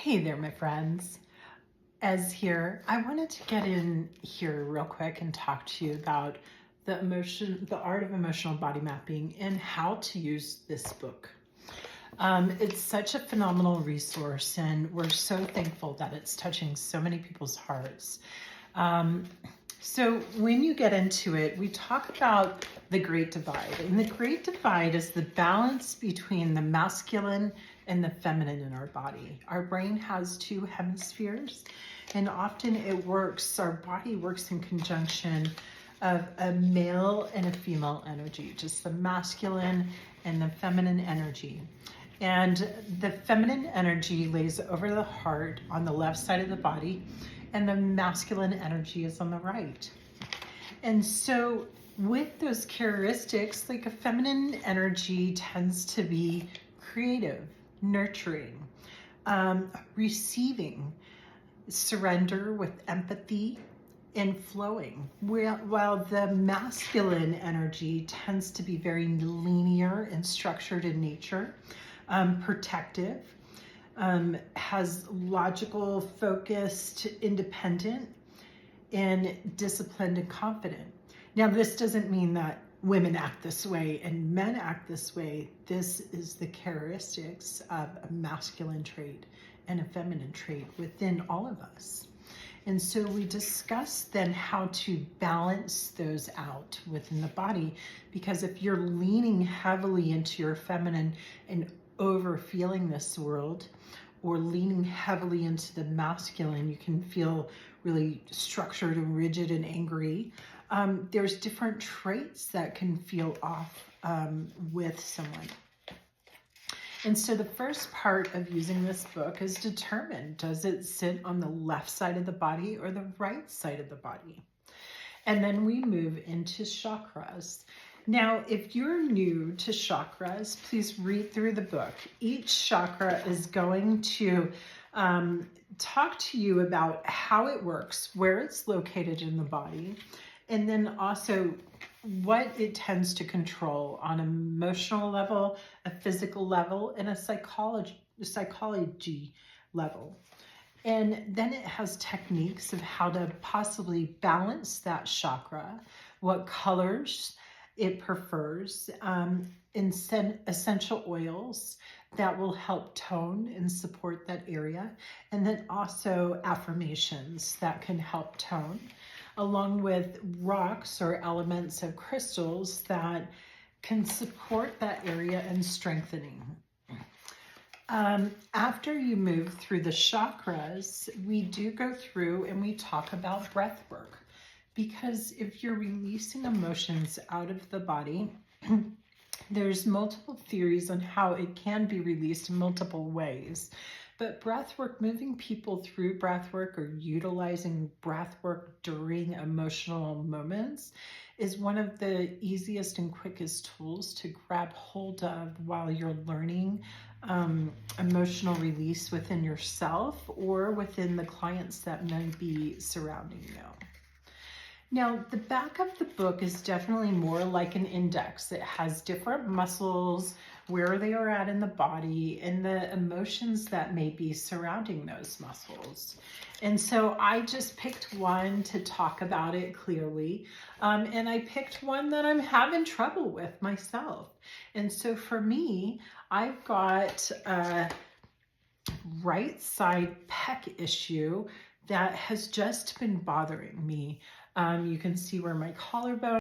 Hey there, my friends. Ez here. I wanted to get in here real quick and talk to you about the art of emotional body mapping and how to use this book. It's such a phenomenal resource, and we're so thankful that it's touching so many people's hearts. So when you get into it, we talk about the Great Divide. And the Great Divide is the balance between the masculine and the feminine in our body. Our brain has two hemispheres, and often our body works in conjunction of a male and a female energy, just the masculine and the feminine energy. And the feminine energy lays over the heart on the left side of the body, and the masculine energy is on the right. And so with those characteristics, like a feminine energy tends to be creative, nurturing, receiving, surrender with empathy, and flowing, while the masculine energy tends to be very linear and structured in nature, protective, has logical, focused, independent, and disciplined and confident. Now, this doesn't mean that women act this way and men act this way. This is the characteristics of a masculine trait and a feminine trait within all of us. And so we discuss then how to balance those out within the body, because if you're leaning heavily into your feminine and over feeling this world, or leaning heavily into the masculine, you can feel really structured and rigid and angry. There's different traits that can feel off with someone. And so the first part of using this book is determine, does it sit on the left side of the body or the right side of the body? And then we move into chakras. Now, if you're new to chakras, please read through the book. Each chakra is going to talk to you about how it works, where it's located in the body, and then also what it tends to control on an emotional level, a physical level, and a psychology level. And then it has techniques of how to possibly balance that chakra, what colors it prefers, essential oils that will help tone and support that area, and then also affirmations that can help tone, along with rocks or elements of crystals that can support that area and strengthening. After you move through the chakras, we do go through and we talk about breath work. Because if you're releasing emotions out of the body, there's multiple theories on how it can be released in multiple ways. But breath work, moving people through breath work or utilizing breath work during emotional moments is one of the easiest and quickest tools to grab hold of while you're learning emotional release within yourself or within the clients that may be surrounding you. Now, the back of the book is definitely more like an index. It has different muscles, where they are at in the body, and the emotions that may be surrounding those muscles. And so I just picked one to talk about it clearly. And I picked one that I'm having trouble with myself. And so for me, I've got a right side pec issue that has just been bothering me. You can see where my collarbone